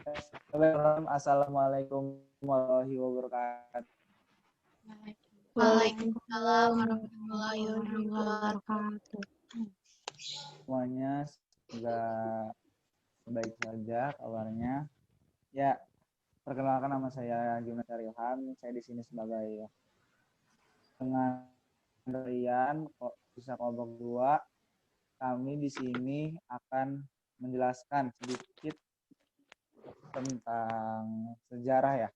Assalamualaikum warahmatullahi wabarakatuh. Waalaikumsalam warahmatullahi wabarakatuh. Semuanya semoga baik saja kabarnya. Ya, perkenalkan nama saya Junasar Ilham. Saya di sini sebagai dengan kalian bisa kelompok 2. Kami di sini akan menjelaskan sedikit tentang sejarah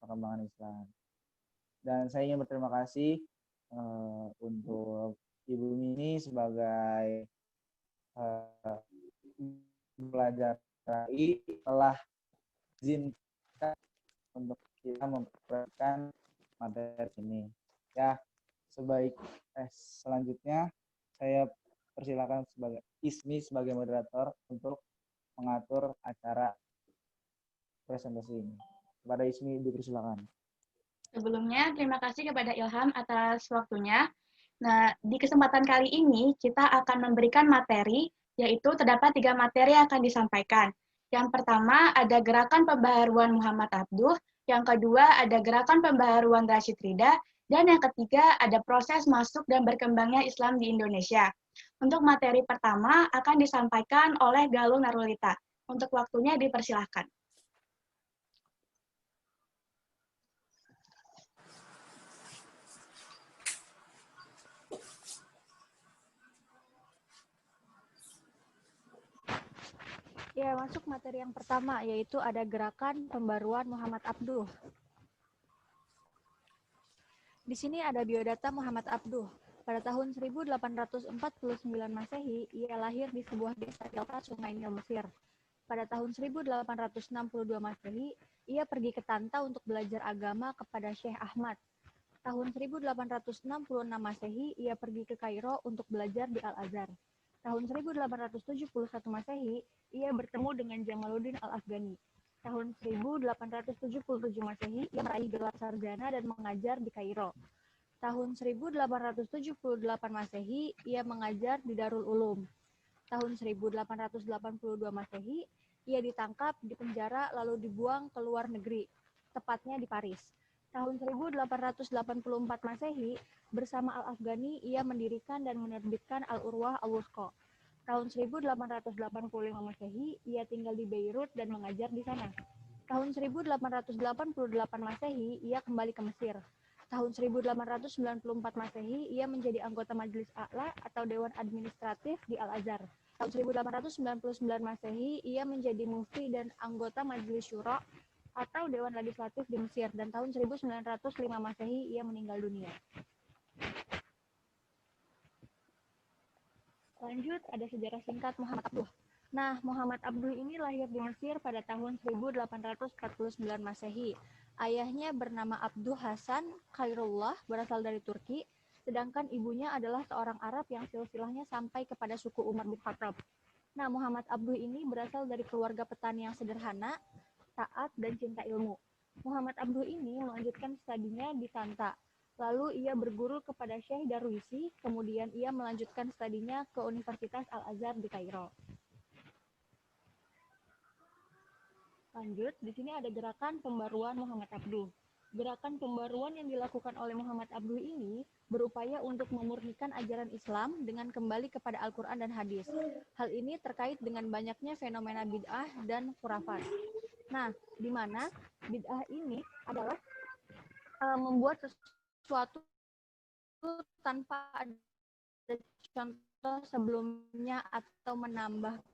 perkembangan Islam. Dan saya ingin berterima kasih untuk Ibu Mini sebagai pelajar RAI telah izinkan untuk kita memperhatikan materi ini. Ya, selanjutnya saya persilakan sebagai Ismi sebagai moderator untuk mengatur acara presentasi ini. Kepada Ismi dipersilakan. Sebelumnya, terima kasih kepada Ilham atas waktunya. Nah, di kesempatan kali ini kita akan memberikan materi, yaitu terdapat 3 materi yang akan disampaikan. Yang pertama ada gerakan pembaharuan Muhammad Abduh, yang kedua ada gerakan pembaharuan Rashid Rida, dan yang ketiga ada proses masuk dan berkembangnya Islam di Indonesia. Untuk materi pertama akan disampaikan oleh Galung Narulita. Untuk waktunya dipersilahkan. Ya, masuk materi yang pertama, yaitu ada gerakan pembaruan Muhammad Abduh. Di sini ada biodata Muhammad Abduh. Pada tahun 1849 Masehi, ia lahir di sebuah desa delta Sungai Nil, Mesir. Pada tahun 1862 Masehi, ia pergi ke Tanta untuk belajar agama kepada Syekh Ahmad. Tahun 1866 Masehi, ia pergi ke Kairo untuk belajar di Al-Azhar. Tahun 1871 Masehi, ia bertemu dengan Jamaluddin Al-Afghani. Tahun 1877 Masehi, ia meraih gelar sarjana dan mengajar di Kairo. Tahun 1878 Masehi, ia mengajar di Darul Ulum. Tahun 1882 Masehi, ia ditangkap, dipenjara, lalu dibuang ke luar negeri, tepatnya di Paris. Tahun 1884 Masehi, bersama Al-Afghani, ia mendirikan dan menerbitkan Al-Urwah Al-Wusqa. Tahun 1885 Masehi, ia tinggal di Beirut dan mengajar di sana. Tahun 1888 Masehi, ia kembali ke Mesir. Tahun 1894 Masehi, ia menjadi anggota Majelis A'la atau Dewan Administratif di Al-Azhar. Tahun 1899 Masehi, ia menjadi mufti dan anggota Majelis Syura atau Dewan Legislatif di Mesir, dan tahun 1905 Masehi ia meninggal dunia. Lanjut, ada sejarah singkat Muhammad Abduh. Nah, Muhammad Abduh ini lahir di Mesir pada tahun 1849 Masehi. Ayahnya bernama Abduh Hasan Khairullah, berasal dari Turki, sedangkan ibunya adalah seorang Arab yang silsilahnya sampai kepada suku Umar bin Khattab. Nah, Muhammad Abduh ini berasal dari keluarga petani yang sederhana, taat, dan cinta ilmu. Muhammad Abduh ini melanjutkan studinya di Tanta. Lalu ia berguru kepada Syekh Darwisi, kemudian ia melanjutkan studinya ke Universitas Al-Azhar di Kairo. Lanjut, di sini ada gerakan pembaruan Muhammad Abduh. Gerakan pembaruan yang dilakukan oleh Muhammad Abduh ini berupaya untuk memurnikan ajaran Islam dengan kembali kepada Al-Quran dan Hadis. Hal ini terkait dengan banyaknya fenomena bid'ah dan khurafat. Nah, di mana bid'ah ini adalah membuat sesuatu tanpa ada contoh sebelumnya atau menambahkan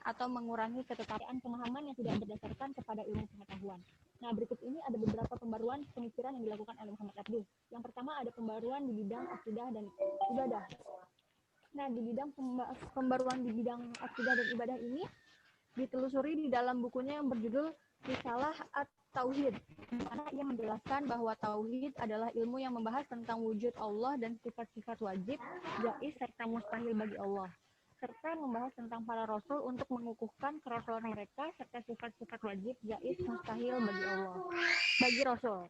atau mengurangi ketetapan pemahaman yang tidak berdasarkan kepada ilmu pengetahuan. Nah, berikut ini ada beberapa pembaruan pemikiran yang dilakukan oleh Muhammad Abduh. Yang pertama ada pembaruan di bidang akidah dan ibadah. Nah, di bidang pembaruan di bidang akidah dan ibadah ini ditelusuri di dalam bukunya yang berjudul Risalah At-Tauhid, di mana ia menjelaskan bahwa tauhid adalah ilmu yang membahas tentang wujud Allah dan sifat-sifat wajib, jaiz, serta mustahil bagi Allah, serta membahas tentang para rasul untuk mengukuhkan kerasulan mereka serta sifat-sifat wajib, jaiz, mustahil bagi rasul.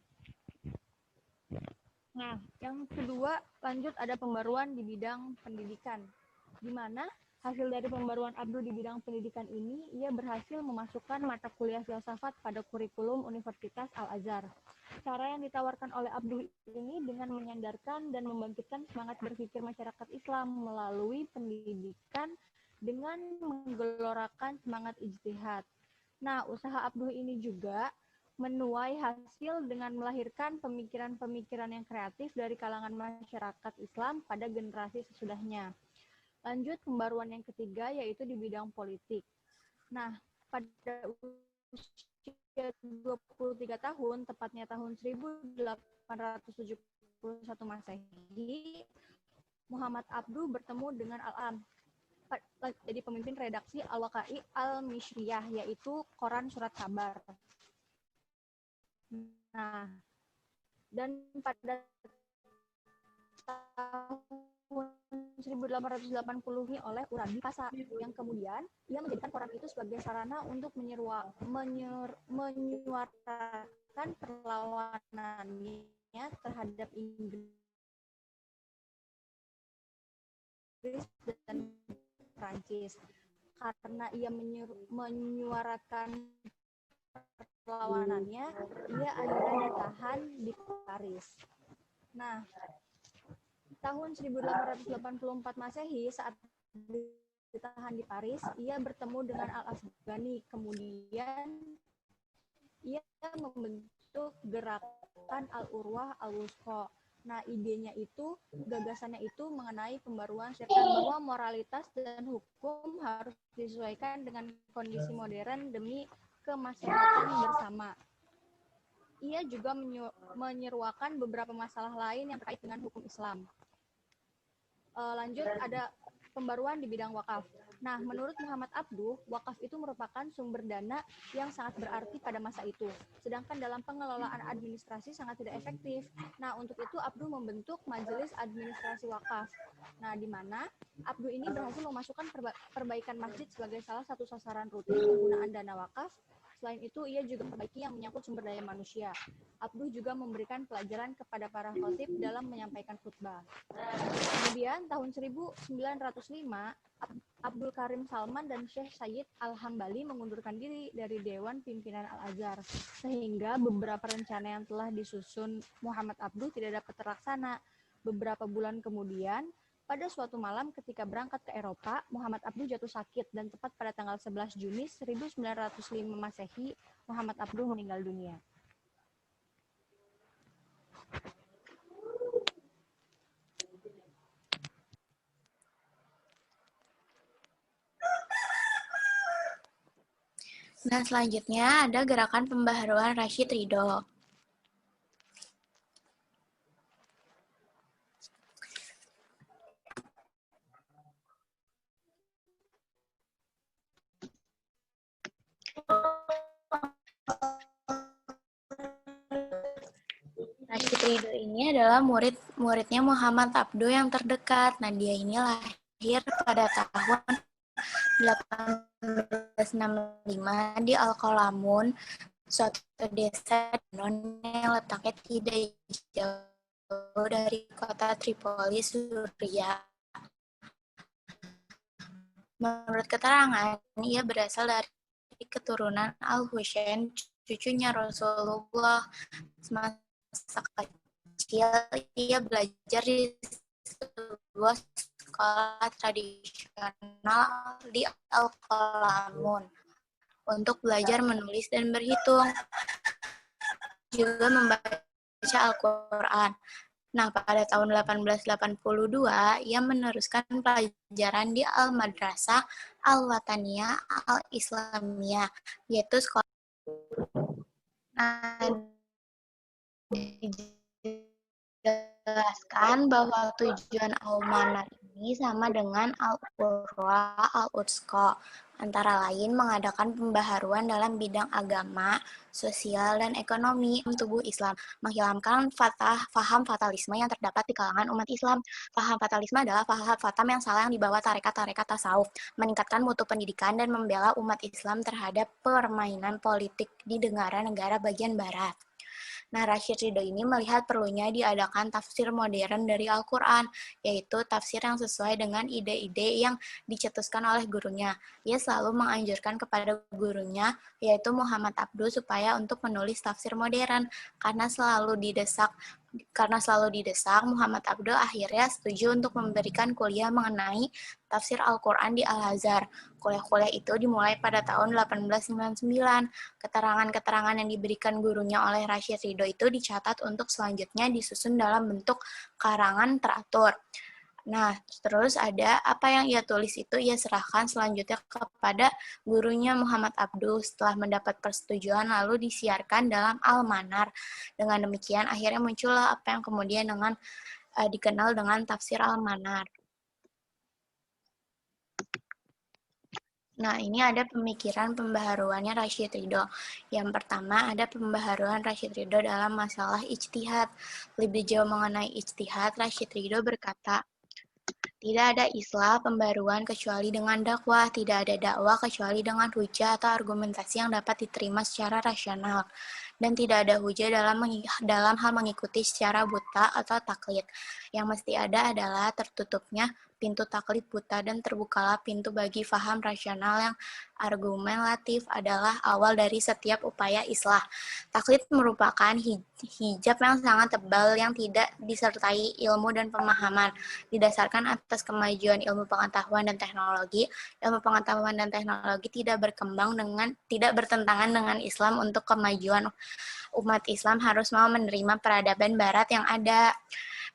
Nah, yang kedua, lanjut ada pembaruan di bidang pendidikan, di mana Hasil dari pembaruan Abduh di bidang pendidikan ini, ia berhasil memasukkan mata kuliah filsafat pada kurikulum Universitas Al-Azhar. Cara yang ditawarkan oleh Abduh ini dengan menyandarkan dan membangkitkan semangat berpikir masyarakat Islam melalui pendidikan dengan menggelorakan semangat ijtihad. Nah, usaha Abduh ini juga menuai hasil dengan melahirkan pemikiran-pemikiran yang kreatif dari kalangan masyarakat Islam pada generasi sesudahnya. Lanjut, pembaruan yang ketiga yaitu di bidang politik. Nah, pada usia 23 tahun, tepatnya tahun 1871 Masehi, Muhammad Abduh bertemu dengan Al-Am, jadi pemimpin redaksi Al-Waqai Al-Mishriyah, yaitu koran surat kabar. Nah, dan pada tahun 1880 ini oleh Urabi Kasa, yang kemudian ia menjadikan koran itu sebagai sarana untuk menyuarakan perlawanannya terhadap Inggris dan Prancis. Karena ia menyuarakan perlawanannya, ia akhirnya ditahan di Paris. Nah, tahun 1884 Masehi, saat ditahan di Paris, ia bertemu dengan Al-Afghani. Kemudian ia membentuk gerakan Al-Urwah Al-Wusqa. Nah, idenya itu, gagasannya itu mengenai pembaruan bahwa moralitas dan hukum harus disesuaikan dengan kondisi modern demi kemaslahatan bersama. Ia juga menyeruakan beberapa masalah lain yang terkait dengan hukum Islam. Lanjut, ada pembaruan di bidang wakaf. Nah, menurut Muhammad Abduh, wakaf itu merupakan sumber dana yang sangat berarti pada masa itu. Sedangkan dalam pengelolaan administrasi sangat tidak efektif. Nah, untuk itu Abduh membentuk Majelis Administrasi Wakaf. Nah, di mana Abduh ini berhasil memasukkan perbaikan masjid sebagai salah satu sasaran rutin penggunaan dana wakaf. Selain itu, ia juga memperbaiki yang menyangkut sumber daya manusia. Abduh juga memberikan pelajaran kepada para khatib dalam menyampaikan khutbah. Kemudian, tahun 1905, Abdul Karim Salman dan Syekh Sayyid Al-Hambali mengundurkan diri dari Dewan Pimpinan Al-Azhar, sehingga beberapa rencana yang telah disusun Muhammad Abduh tidak dapat terlaksana. Beberapa bulan kemudian, pada suatu malam ketika berangkat ke Eropa, Muhammad Abduh jatuh sakit dan tepat pada tanggal 11 Juni 1905 Masehi, Muhammad Abduh meninggal dunia. Nah, selanjutnya ada gerakan pembaharuan Rashid Ridho. Rashid Ridho ini adalah muridnya Muhammad Abduh yang terdekat. Nah, dia ini lahir pada tahun 1865 di Al-Qalamun, suatu desa yang letaknya tidak jauh dari kota Tripoli, Suriah. Menurut keterangan, ia berasal dari keturunan Al-Husain, cucunya Rasulullah. Semasa kecil, ia belajar di sebuah sekolah tradisional di Al-Qalamun untuk belajar menulis dan berhitung, juga membaca Al-Quran. Nah, pada tahun 1882, ia meneruskan pelajaran di Al-Madrasah Al-Wataniyah Al-Islamiyah, yaitu sekolah. Nah, dijelaskan bahwa tujuan Al-Manar ini sama dengan Al-Urwa Al-Wusqa, antara lain mengadakan pembaharuan dalam bidang agama, sosial, dan ekonomi tubuh Islam, menghilangkan faham fatalisme yang terdapat di kalangan umat Islam. Faham fatalisme adalah faham yang salah yang dibawa tarekat-tarekat tasawuf, meningkatkan mutu pendidikan dan membela umat Islam terhadap permainan politik di negara-negara bagian barat. Nah, Rashid Ridho ini melihat perlunya diadakan tafsir modern dari Al-Quran, yaitu tafsir yang sesuai dengan ide-ide yang dicetuskan oleh gurunya. Ia selalu menganjurkan kepada gurunya, yaitu Muhammad Abduh, supaya untuk menulis tafsir modern, karena selalu didesak, Muhammad Abduh akhirnya setuju untuk memberikan kuliah mengenai tafsir Al-Quran di Al-Azhar. Kuliah-kuliah itu dimulai pada tahun 1899. Keterangan-keterangan yang diberikan gurunya oleh Rashid Ridho itu dicatat untuk selanjutnya disusun dalam bentuk karangan teratur. Nah, terus ada apa yang ia tulis itu ia serahkan selanjutnya kepada gurunya Muhammad Abduh setelah mendapat persetujuan lalu disiarkan dalam Al-Manar. Dengan demikian akhirnya muncullah apa yang kemudian dikenal dengan tafsir Al-Manar. Nah, ini ada pemikiran pembaharuannya Rashid Ridho. Yang pertama, ada pembaharuan Rashid Ridho dalam masalah ijtihad. Lebih jauh mengenai ijtihad, Rashid Ridho berkata, tidak ada islah pembaruan kecuali dengan dakwah, tidak ada dakwah kecuali dengan hujah atau argumentasi yang dapat diterima secara rasional, dan tidak ada hujah dalam hal mengikuti secara buta atau taklid. Yang mesti ada adalah tertutupnya pintu taklid buta dan terbukalah pintu bagi faham rasional yang argumentatif adalah awal dari setiap upaya islah. Taklid merupakan hijab yang sangat tebal yang tidak disertai ilmu dan pemahaman. Didasarkan atas kemajuan ilmu pengetahuan dan teknologi, ilmu pengetahuan dan teknologi tidak bertentangan dengan Islam. Untuk kemajuan umat Islam harus mau menerima peradaban Barat yang ada.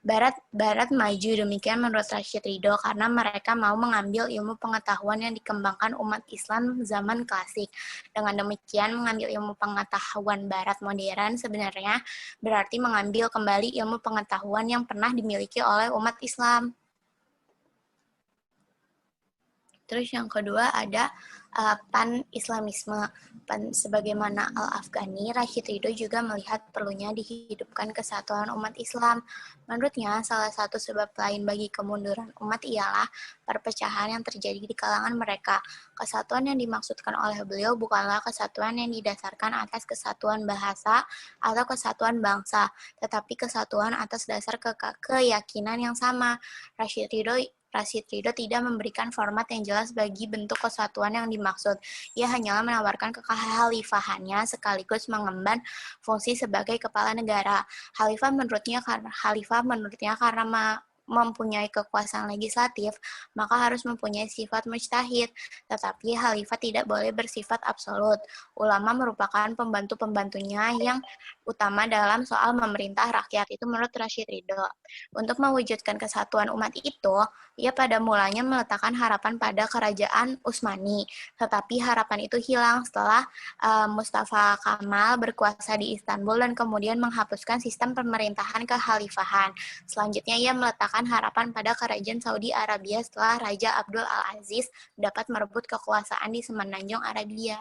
Barat maju, demikian menurut Rashid Ridho, karena mereka mau mengambil ilmu pengetahuan yang dikembangkan umat Islam zaman klasik. Dengan demikian, mengambil ilmu pengetahuan Barat modern sebenarnya berarti mengambil kembali ilmu pengetahuan yang pernah dimiliki oleh umat Islam. Terus yang kedua ada pan-Islamisme. Sebagaimana Al-Afghani, Rashid Ridho juga melihat perlunya dihidupkan kesatuan umat Islam. Menurutnya, salah satu sebab lain bagi kemunduran umat ialah perpecahan yang terjadi di kalangan mereka. Kesatuan yang dimaksudkan oleh beliau bukanlah kesatuan yang didasarkan atas kesatuan bahasa atau kesatuan bangsa, tetapi kesatuan atas dasar keyakinan yang sama. Rashid Ridho tidak memberikan format yang jelas bagi bentuk kesatuan yang dimaksud. Ia hanyalah menawarkan kekhalifahannya sekaligus mengemban fungsi sebagai kepala negara. Khalifah menurutnya karena mempunyai kekuasaan legislatif, maka harus mempunyai sifat mujtahid. Tetapi khalifah tidak boleh bersifat absolut. Ulama merupakan pembantu-pembantunya yang utama dalam soal memerintah rakyat. Itu menurut Rashid Ridho. Untuk mewujudkan kesatuan umat itu, ia pada mulanya meletakkan harapan pada kerajaan Utsmani. Tetapi harapan itu hilang setelah Mustafa Kamal berkuasa di Istanbul dan kemudian menghapuskan sistem pemerintahan kekhalifahan. Selanjutnya ia meletakkan harapan pada kerajaan Saudi Arabia setelah Raja Abdul Al-Aziz dapat merebut kekuasaan di semenanjung Arabia.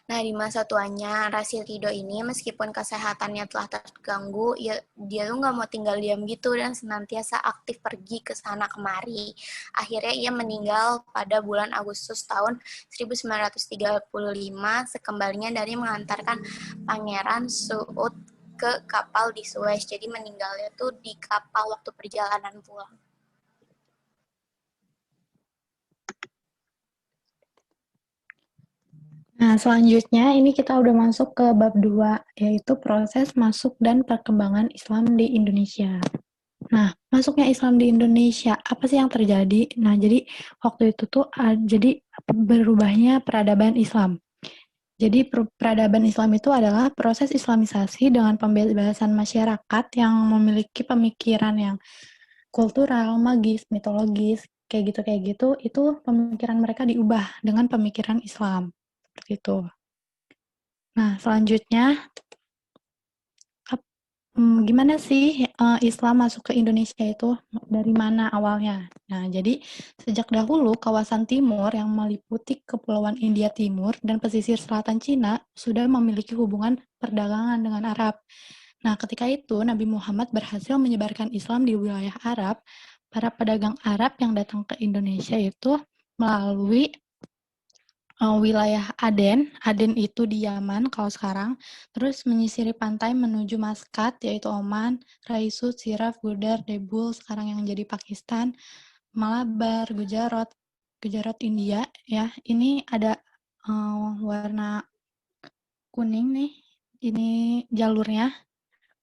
Nah, di masa tuanya Rashid Ridho ini, meskipun kesehatannya telah terganggu, dia tuh nggak mau tinggal diam gitu dan senantiasa aktif pergi ke sana kemari. Akhirnya ia meninggal pada bulan Agustus tahun 1935 sekembalinya dari mengantarkan Pangeran Suud ke kapal di Suez. Jadi meninggalnya tuh di kapal waktu perjalanan pulang. Nah, selanjutnya ini kita udah masuk ke bab 2, yaitu proses masuk dan perkembangan Islam di Indonesia. Nah, masuknya Islam di Indonesia, apa sih yang terjadi? Nah, jadi waktu itu tuh jadi berubahnya peradaban Islam. Jadi peradaban Islam itu adalah proses islamisasi dengan pembebasan masyarakat yang memiliki pemikiran yang kultural, magis, mitologis, kayak gitu, itu pemikiran mereka diubah dengan pemikiran Islam. Seperti itu. Nah, selanjutnya, gimana sih Islam masuk ke Indonesia itu? Dari mana awalnya? Nah, jadi sejak dahulu kawasan timur yang meliputi Kepulauan India Timur dan pesisir selatan Cina sudah memiliki hubungan perdagangan dengan Arab. Nah, ketika itu Nabi Muhammad berhasil menyebarkan Islam di wilayah Arab. Para pedagang Arab yang datang ke Indonesia itu melalui wilayah Aden. Aden itu di Yaman kalau sekarang. Terus menyisiri pantai menuju Maskat, yaitu Oman, Raisut, Siraf, Gudar, Debul, sekarang yang jadi Pakistan, Malabar, Gujarat India, ya. Ini ada warna kuning nih. Ini jalurnya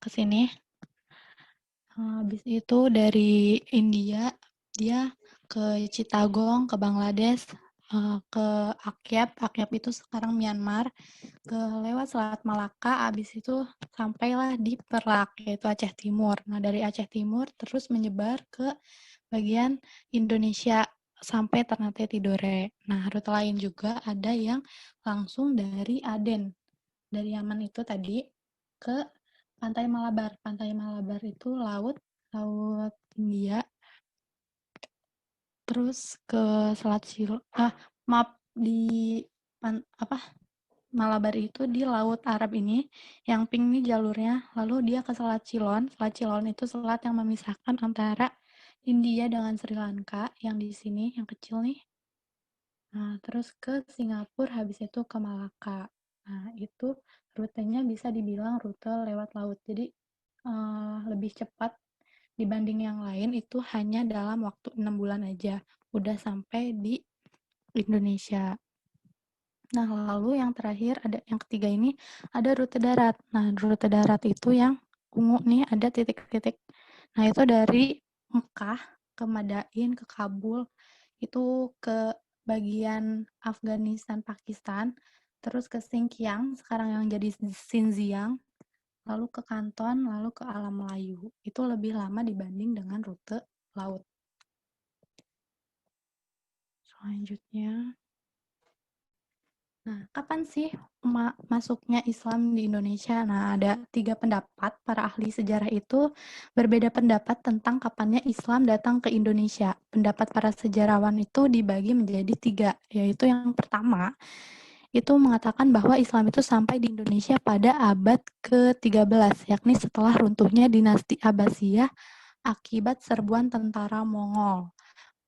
ke sini. Habis itu dari India, dia ke Chittagong, ke Bangladesh, ke Akyab itu sekarang Myanmar, lewat Selat Malaka, habis itu sampailah di Perlak, yaitu Aceh Timur. Nah, dari Aceh Timur terus menyebar ke bagian Indonesia sampai Ternate Tidore. Nah, rute lain juga ada yang langsung dari Aden, dari Yaman itu tadi, ke Pantai Malabar. Pantai Malabar itu laut India, terus ke Selat di Malabar itu di Laut Arab ini, yang pink nih jalurnya, lalu dia ke Selat Cilon. Selat Cilon itu selat yang memisahkan antara India dengan Sri Lanka, yang di sini, yang kecil nih. Nah, terus ke Singapura, habis itu ke Malaka. Nah, itu rutenya bisa dibilang rute lewat laut. Jadi, lebih cepat dibanding yang lain, itu hanya dalam waktu 6 bulan aja. Udah sampai di Indonesia. Nah, lalu yang terakhir, yang ketiga ini, ada rute darat. Nah, rute darat itu yang ungu nih, ada titik-titik. Nah, itu dari Mekah ke Madain, ke Kabul, itu ke bagian Afghanistan, Pakistan, terus ke Xinjiang, sekarang yang jadi Xinjiang, lalu ke Kanton, lalu ke Alam Melayu. Itu lebih lama dibanding dengan rute laut. Selanjutnya, nah, kapan sih masuknya Islam di Indonesia? Nah, ada 3 pendapat. Para ahli sejarah itu berbeda pendapat tentang kapannya Islam datang ke Indonesia. Pendapat para sejarawan itu dibagi menjadi 3, yaitu yang pertama, itu mengatakan bahwa Islam itu sampai di Indonesia pada abad ke-13, yakni setelah runtuhnya dinasti Abbasiyah akibat serbuan tentara Mongol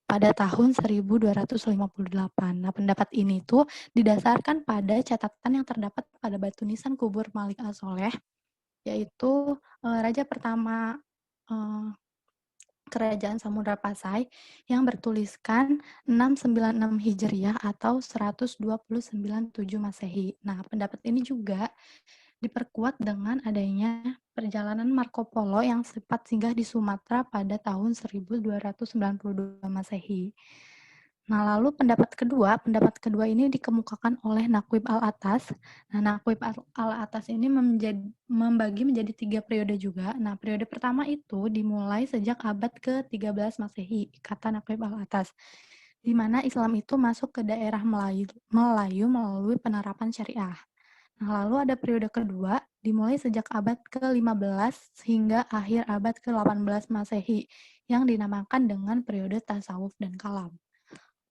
pada tahun 1258. Nah, pendapat ini tuh didasarkan pada catatan yang terdapat pada batu nisan kubur Malik As-Soleh, yaitu raja pertama Kerajaan Samudra Pasai yang bertuliskan 696 Hijriah atau 1297 Masehi. Nah, pendapat ini juga diperkuat dengan adanya perjalanan Marco Polo yang sempat singgah di Sumatera pada tahun 1292 Masehi. Nah, lalu pendapat kedua ini dikemukakan oleh Naqib al-Atas. Nah, Naqib al-Atas ini membagi menjadi 3 periode juga. Nah, periode pertama itu dimulai sejak abad ke-13 Masehi, kata Naqib al-Atas, di mana Islam itu masuk ke daerah Melayu melalui penerapan syariah. Nah, lalu ada periode kedua, dimulai sejak abad ke-15 hingga akhir abad ke-18 Masehi, yang dinamakan dengan periode tasawuf dan kalam.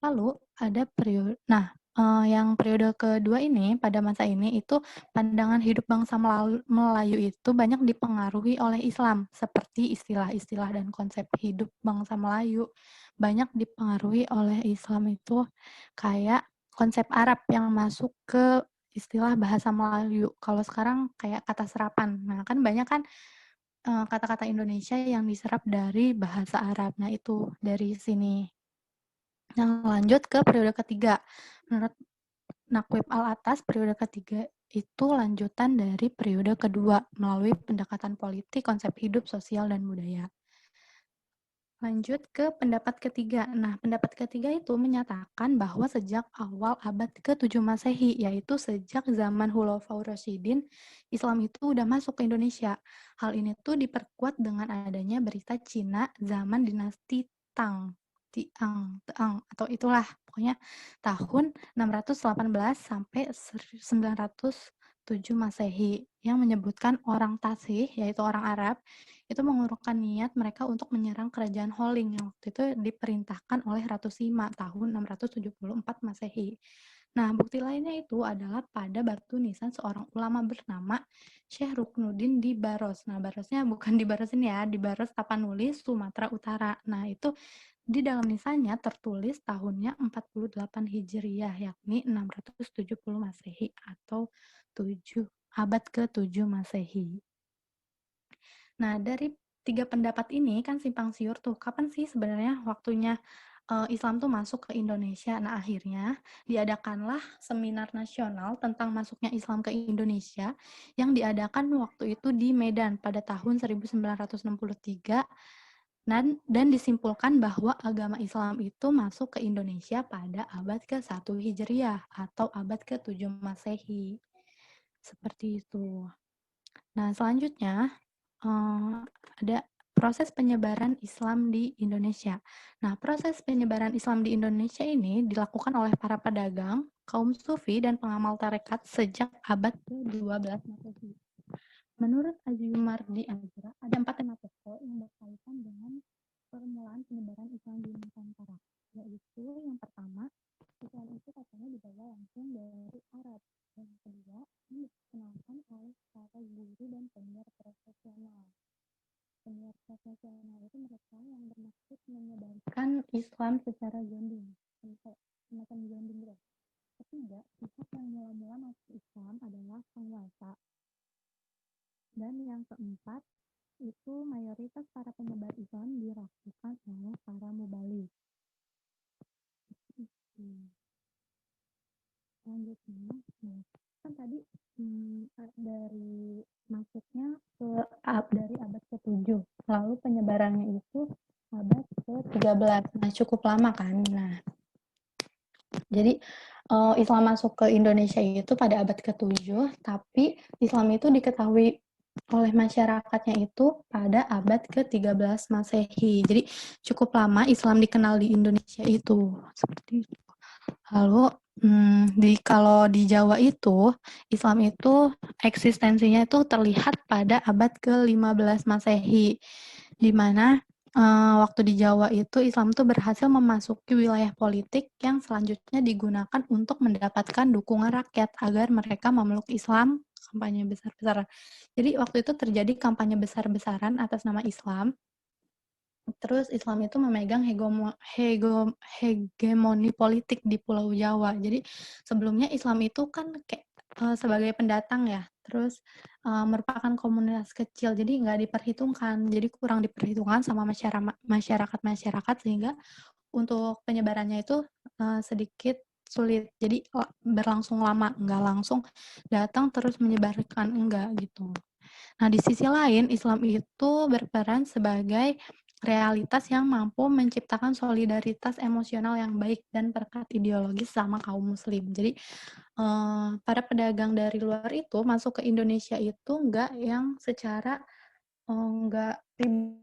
Lalu ada yang periode kedua ini, pada masa ini itu pandangan hidup bangsa Melayu itu banyak dipengaruhi oleh Islam, seperti istilah-istilah dan konsep hidup bangsa Melayu banyak dipengaruhi oleh Islam itu, kayak konsep Arab yang masuk ke istilah bahasa Melayu. Kalau sekarang kayak kata serapan. Nah, kan banyak kan kata-kata Indonesia yang diserap dari bahasa Arab. Nah, itu dari sini. Yang lanjut ke periode ketiga. Menurut Naqib al-Atas, periode ketiga itu lanjutan dari periode kedua melalui pendekatan politik, konsep hidup, sosial, dan budaya. Lanjut ke pendapat ketiga. Nah, pendapat ketiga itu menyatakan bahwa sejak awal abad ke-7 Masehi, yaitu sejak zaman Khulafaur Rasyidin, Islam itu udah masuk ke Indonesia. Hal ini tuh diperkuat dengan adanya berita Cina zaman dinasti Tang, atau itulah, pokoknya tahun 618 sampai 907 Masehi, yang menyebutkan orang Tasih, yaitu orang Arab, itu mengurungkan niat mereka untuk menyerang kerajaan Holing yang waktu itu diperintahkan oleh Ratu Sima tahun 674 Masehi. Nah, bukti lainnya itu adalah pada batu nisan seorang ulama bernama Syekh Ruknuddin di Baros. Nah, Barosnya bukan di Baros ini ya, di Baros Tapanuli, Sumatera Utara. Nah, itu di dalam nisannya tertulis tahunnya 48 Hijriah, yakni 670 Masehi atau 7 abad ke-7 Masehi. Nah, dari 3 pendapat ini kan simpang siur tuh. Kapan sih sebenarnya waktunya Islam tuh masuk ke Indonesia? Nah, akhirnya diadakanlah seminar nasional tentang masuknya Islam ke Indonesia yang diadakan waktu itu di Medan pada tahun 1963 dan disimpulkan bahwa agama Islam itu masuk ke Indonesia pada abad ke-1 Hijriah atau abad ke-7 Masehi. Seperti itu. Nah, selanjutnya ada proses penyebaran Islam di Indonesia. Nah, proses penyebaran Islam di Indonesia ini dilakukan oleh para pedagang, kaum sufi, dan pengamal tarekat sejak abad ke-12 Masehi. Menurut Azumardi Azra, ada 4 tema pokok yang berkaitan dengan permulaan penyebaran Islam di Nusantara, yaitu yang pertama, Islam itu katanya dibawa langsung dari Arab. Yang kedua, ini dikenalkan oleh para guru dan penyiar profesional. Penyiar profesional itu mereka yang bermaksud menyebarkan Islam secara gandeng, semacam gandeng gitu. Ketiga, pihak yang mula-mula masuk Islam adalah penguasa. Dan yang keempat, itu mayoritas para penyebar Islam dilakukan oleh para mubalik. Selanjutnya, kan tadi dari masuknya dari abad ke-7, lalu penyebarannya itu abad ke-13. Nah, cukup lama kan. Nah, jadi Islam masuk ke Indonesia itu pada abad ke-7, tapi Islam itu diketahui oleh masyarakatnya itu pada abad ke-13 Masehi. Jadi cukup lama Islam dikenal di Indonesia itu. Seperti itu. Lalu kalau di Jawa itu, Islam itu eksistensinya itu terlihat pada abad ke-15 Masehi, di mana waktu di Jawa itu Islam itu berhasil memasuki wilayah politik yang selanjutnya digunakan untuk mendapatkan dukungan rakyat agar mereka memeluk Islam, kampanye besar-besaran. Jadi waktu itu terjadi kampanye besar-besaran atas nama Islam. Terus Islam itu memegang hegemoni politik di Pulau Jawa. Jadi sebelumnya Islam itu kan kayak sebagai pendatang ya, terus merupakan komunitas kecil, jadi nggak diperhitungkan, jadi kurang diperhitungkan sama masyarakat sehingga untuk penyebarannya itu sedikit sulit. Jadi berlangsung lama, nggak langsung datang terus menyebarkan, enggak gitu. Nah, di sisi lain, Islam itu berperan sebagai realitas yang mampu menciptakan solidaritas emosional yang baik dan perekat ideologis sama kaum muslim. Jadi, para pedagang dari luar itu masuk ke Indonesia itu enggak yang secara enggak ribut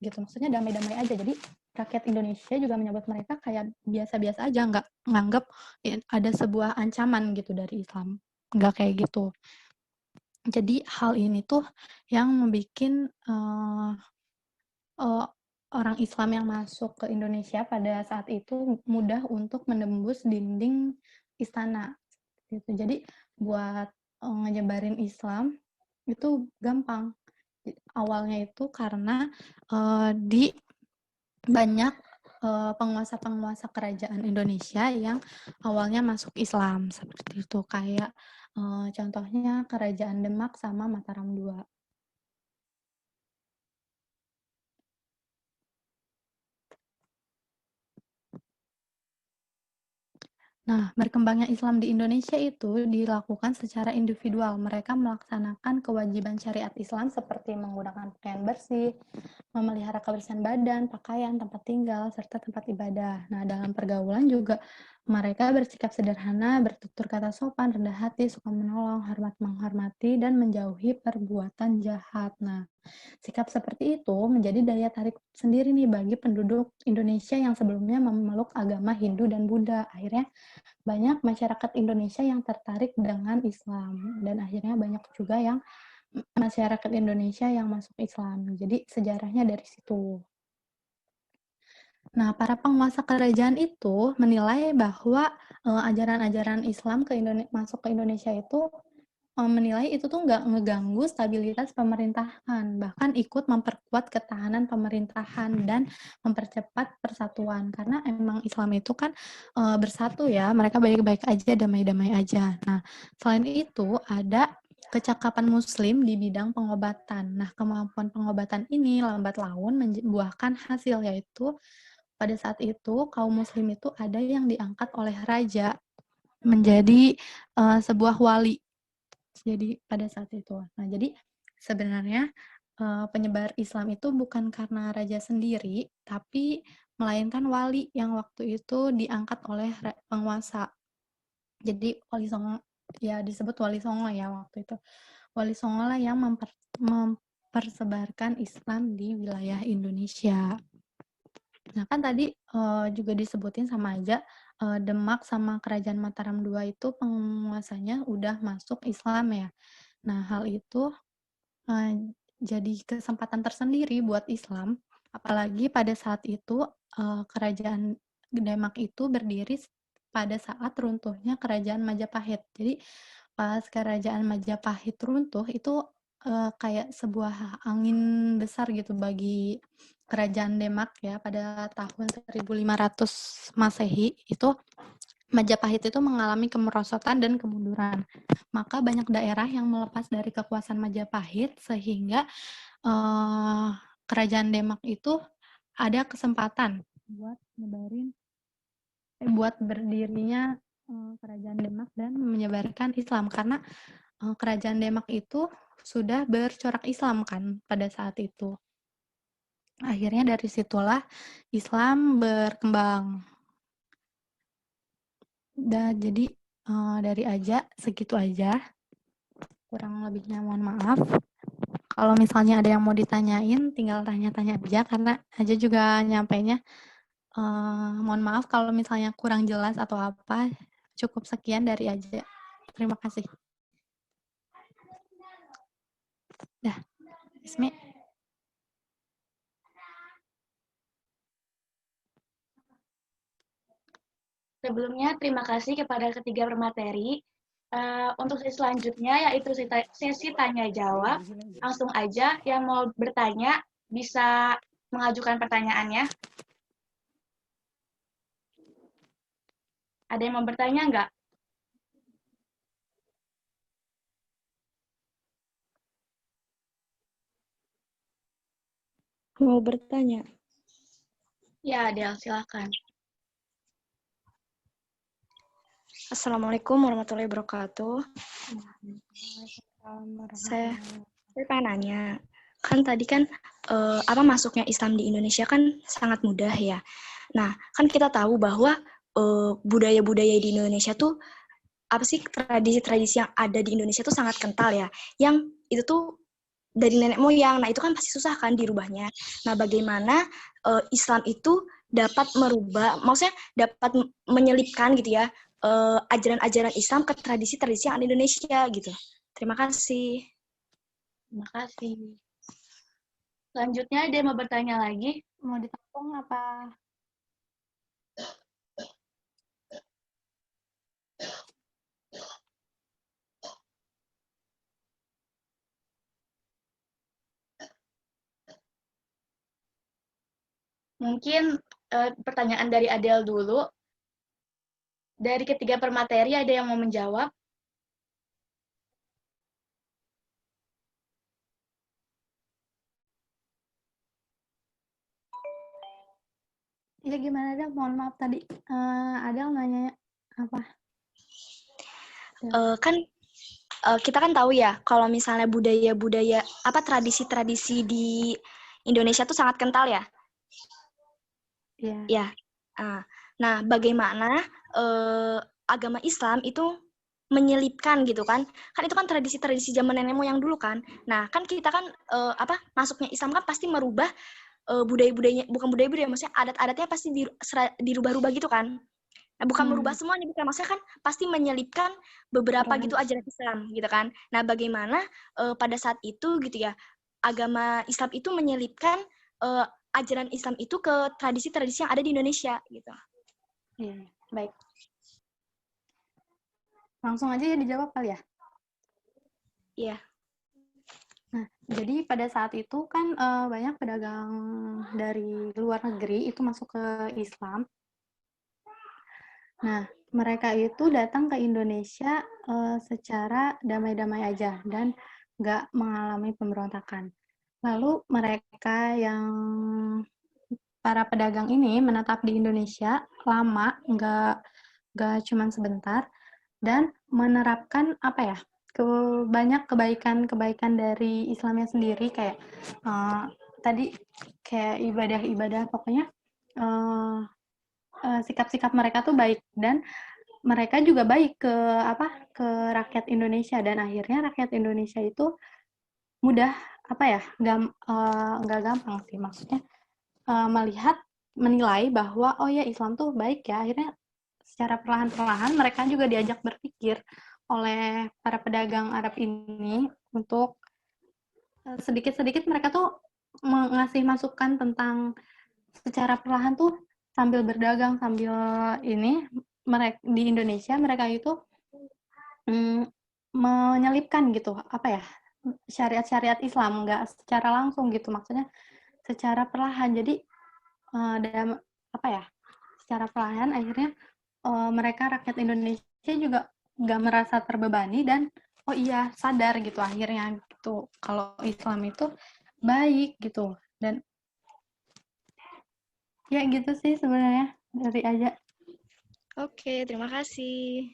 gitu. Maksudnya damai-damai aja. Jadi, rakyat Indonesia juga menyebut mereka kayak biasa-biasa aja, enggak nganggap ada sebuah ancaman gitu dari Islam. Enggak kayak gitu. Jadi hal ini tuh yang membuat orang Islam yang masuk ke Indonesia pada saat itu mudah untuk menembus dinding istana gitu. Jadi buat nyebarin Islam itu gampang. Awalnya itu karena di banyak penguasa-penguasa kerajaan Indonesia yang awalnya masuk Islam seperti itu, kayak contohnya Kerajaan Demak sama Mataram II. Nah, berkembangnya Islam di Indonesia itu dilakukan secara individual. Mereka melaksanakan kewajiban syariat Islam seperti menggunakan pakaian bersih, memelihara kebersihan badan, pakaian, tempat tinggal, serta tempat ibadah. Nah, dalam pergaulan juga mereka bersikap sederhana, bertutur kata sopan, rendah hati, suka menolong, hormat menghormati, dan menjauhi perbuatan jahat. Nah, sikap seperti itu menjadi daya tarik sendiri nih bagi penduduk Indonesia yang sebelumnya memeluk agama Hindu dan Buddha. Akhirnya banyak masyarakat Indonesia yang tertarik dengan Islam, dan akhirnya banyak juga yang masyarakat Indonesia yang masuk Islam. Jadi sejarahnya dari situ. Nah, para penguasa kerajaan itu menilai bahwa ajaran-ajaran Islam masuk ke Indonesia itu menilai itu tuh nggak ngeganggu stabilitas pemerintahan, bahkan ikut memperkuat ketahanan pemerintahan dan mempercepat persatuan. Karena emang Islam itu kan bersatu ya, mereka baik-baik aja, damai-damai aja. Nah, selain itu ada kecakapan Muslim di bidang pengobatan. Nah, kemampuan pengobatan ini lambat laun membuahkan hasil, yaitu pada saat itu kaum Muslim itu ada yang diangkat oleh raja menjadi sebuah wali. Jadi pada saat itu. Nah, jadi sebenarnya penyebar Islam itu bukan karena raja sendiri, tapi melainkan wali yang waktu itu diangkat oleh penguasa. Jadi wali songo ya disebut wali songo ya waktu itu. Wali songo lah yang mempersebarkan Islam di wilayah Indonesia. Nah, kan tadi juga disebutin sama aja Demak sama Kerajaan Mataram II itu penguasanya udah masuk Islam ya. Nah, hal itu jadi kesempatan tersendiri buat Islam, apalagi pada saat itu Kerajaan Demak itu berdiri pada saat runtuhnya Kerajaan Majapahit. Jadi pas Kerajaan Majapahit runtuh itu kayak sebuah angin besar gitu bagi Kerajaan Demak ya pada tahun 1500 Masehi itu Majapahit itu mengalami kemerosotan dan kemunduran. Maka banyak daerah yang melepas dari kekuasaan Majapahit sehingga Kerajaan Demak itu ada kesempatan buat berdirinya Kerajaan Demak dan menyebarkan Islam karena Kerajaan Demak itu sudah bercorak Islam kan pada saat itu. Akhirnya dari situlah Islam berkembang. Jadi dari Aja segitu aja. Kurang lebihnya mohon maaf. Kalau misalnya ada yang mau ditanyain, tinggal tanya-tanya aja karena Aja juga nyampainya. Mohon maaf kalau misalnya kurang jelas atau apa. Cukup sekian dari Aja. Terima kasih. Dah, Ismi. Sebelumnya, terima kasih kepada ketiga pemateri. Untuk sesi selanjutnya, yaitu sesi tanya-jawab. Langsung aja, yang mau bertanya bisa mengajukan pertanyaannya. Ada yang mau bertanya nggak? Mau bertanya? Ya, Adel, silakan. Assalamualaikum warahmatullahi wabarakatuh. Saya pengen nanya, kan tadi kan masuknya Islam di Indonesia kan sangat mudah ya. Nah, kan kita tahu bahwa budaya-budaya di Indonesia tuh apa sih tradisi-tradisi yang ada di Indonesia tuh sangat kental ya. Yang itu tuh dari nenek moyang. Nah, itu kan pasti susah kan dirubahnya. Nah, bagaimana Islam itu dapat merubah, maksudnya dapat menyelipkan gitu ya, ajaran-ajaran Islam ke tradisi-tradisi yang ada di Indonesia gitu. Terima kasih. Terima kasih. Selanjutnya, ada yang mau bertanya lagi? Mau ditampung apa? Mungkin pertanyaan dari Adel dulu. Dari ketiga pemateri, ada yang mau menjawab? Ya gimana Adel? Mohon maaf tadi Adel nanya apa? Kita kan tahu ya kalau misalnya budaya-budaya apa tradisi-tradisi di Indonesia tuh sangat kental ya. Iya. Ya. Nah, bagaimana agama Islam itu menyelipkan gitu kan? Kan itu kan tradisi-tradisi zaman nenek moyang dulu kan. Nah, kan kita kan masuknya Islam kan pasti merubah budaya-budayanya, bukan budaya-budaya, maksudnya adat-adatnya pasti dirubah-rubah gitu kan. Nah, bukan merubah semuanya, bukan, maksudnya kan pasti menyelipkan beberapa gitu ajaran Islam gitu kan. Nah, bagaimana pada saat itu gitu ya, agama Islam itu menyelipkan ajaran Islam itu ke tradisi-tradisi yang ada di Indonesia gitu. Iya, baik. Langsung aja ya dijawab kali ya. Iya. Nah, jadi pada saat itu kan banyak pedagang dari luar negeri itu masuk ke Islam. Nah, mereka itu datang ke Indonesia secara damai-damai aja dan nggak mengalami pemberontakan. Lalu mereka yang para pedagang ini menetap di Indonesia lama, nggak cuma sebentar, dan menerapkan apa ya, banyak kebaikan-kebaikan dari Islamnya sendiri, kayak tadi kayak ibadah-ibadah, pokoknya sikap-sikap mereka tuh baik, dan mereka juga baik ke rakyat Indonesia, dan akhirnya rakyat Indonesia itu mudah nggak gampang sih, maksudnya menilai bahwa oh ya Islam tuh baik ya. Akhirnya secara perlahan-perlahan mereka juga diajak berpikir oleh para pedagang Arab ini untuk sedikit-sedikit mereka tuh mengasih masukan tentang secara perlahan tuh, sambil berdagang sambil ini, mereka di Indonesia mereka itu menyelipkan gitu syariat-syariat Islam, nggak secara langsung gitu, maksudnya secara perlahan. Jadi dalam secara perlahan akhirnya mereka rakyat Indonesia juga nggak merasa terbebani, dan oh iya sadar gitu akhirnya gitu kalau Islam itu baik gitu. Dan ya gitu sih sebenarnya dari Aja. Oke, terima kasih.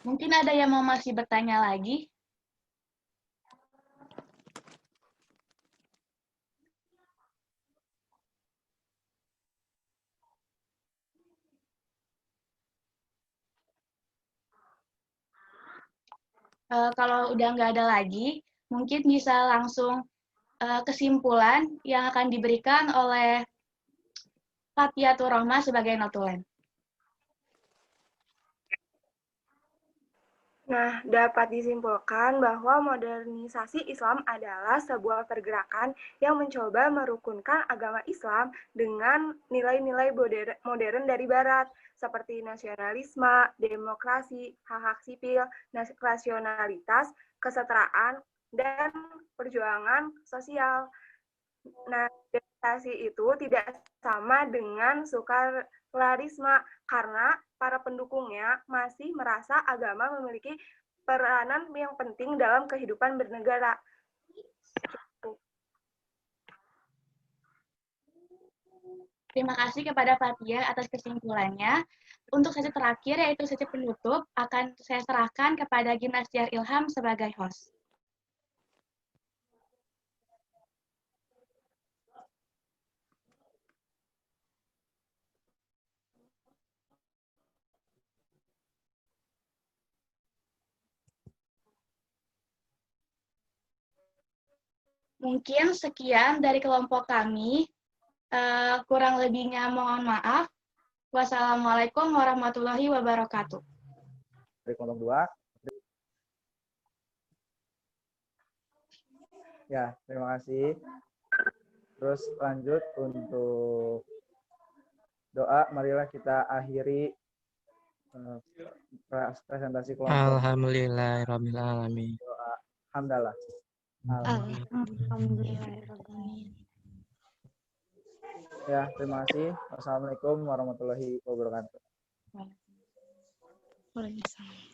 Mungkin ada yang mau masih bertanya lagi? Kalau udah nggak ada lagi, mungkin bisa langsung kesimpulan yang akan diberikan oleh Fathiatur Rahma sebagai notulen. Nah, dapat disimpulkan bahwa modernisasi Islam adalah sebuah pergerakan yang mencoba merukunkan agama Islam dengan nilai-nilai modern dari Barat, seperti nasionalisme, demokrasi, hak-hak sipil, rasionalitas, kesetaraan, dan perjuangan sosial. Nah, modernisasi itu tidak sama dengan sekularisme karena para pendukungnya masih merasa agama memiliki peranan yang penting dalam kehidupan bernegara. Terima kasih kepada Fathia atas kesimpulannya. Untuk sesi terakhir, yaitu sesi penutup, akan saya serahkan kepada Gimnastiar Ilham sebagai host. Mungkin sekian dari kelompok kami. Kurang lebihnya mohon maaf. Wassalamualaikum warahmatullahi wabarakatuh. Dari kelompok 2. Ya, terima kasih. Terus lanjut untuk doa. Marilah kita akhiri presentasi kelompok. Alhamdulillahirabbil alamin. Doa hamdalah. Alhamdulillahirrahmanirrahim. Ya, terima kasih. Wassalamualaikum warahmatullahi wabarakatuh. Waalaikumsalam.